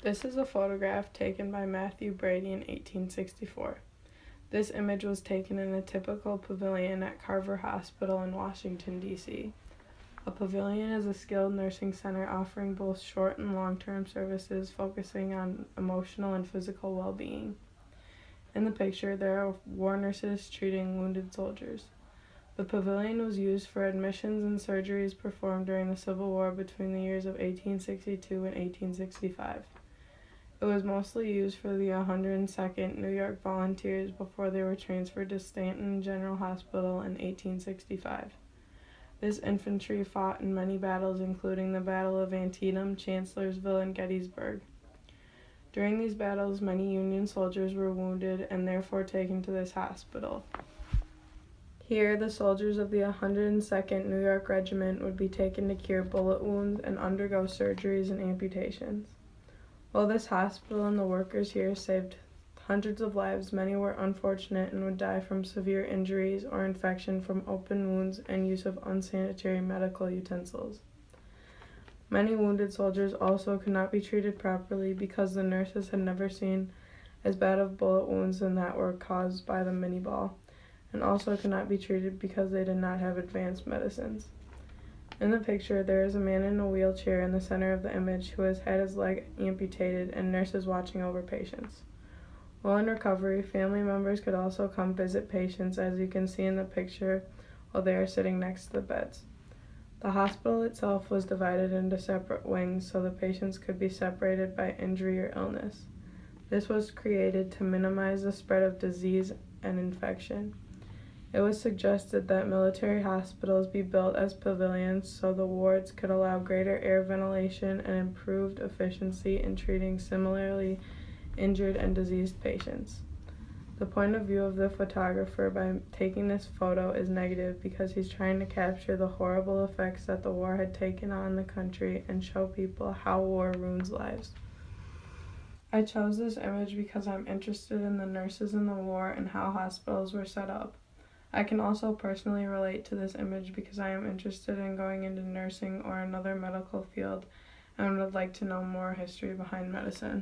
This is a photograph taken by Matthew Brady in 1864. This image was taken in a typical pavilion at Carver Hospital in Washington, D.C. A pavilion is a skilled nursing center offering both short and long-term services focusing on emotional and physical well-being. In the picture, there are war nurses treating wounded soldiers. The pavilion was used for admissions and surgeries performed during the Civil War between the years of 1862 and 1865. It was mostly used for the 102nd New York Volunteers before they were transferred to Stanton General Hospital in 1865. This infantry fought in many battles, including the Battle of Antietam, Chancellorsville, and Gettysburg. During these battles, many Union soldiers were wounded and therefore taken to this hospital. Here, the soldiers of the 102nd New York Regiment would be taken to cure bullet wounds and undergo surgeries and amputations. While this hospital and the workers here saved hundreds of lives, many were unfortunate and would die from severe injuries or infection from open wounds and use of unsanitary medical utensils. Many wounded soldiers also could not be treated properly because the nurses had never seen as bad of bullet wounds than that were caused by the Minié ball, and also could not be treated because they did not have advanced medicines. In the picture, there is a man in a wheelchair in the center of the image who has had his leg amputated and nurses watching over patients. While in recovery, family members could also come visit patients, as you can see in the picture, while they are sitting next to the beds. The hospital itself was divided into separate wings so the patients could be separated by injury or illness. This was created to minimize the spread of disease and infection. It was suggested that military hospitals be built as pavilions so the wards could allow greater air ventilation and improved efficiency in treating similarly injured and diseased patients. The point of view of the photographer by taking this photo is negative because he's trying to capture the horrible effects that the war had taken on the country and show people how war ruins lives. I chose this image because I'm interested in the nurses in the war and how hospitals were set up. I can also personally relate to this image because I am interested in going into nursing or another medical field and would like to know more history behind medicine.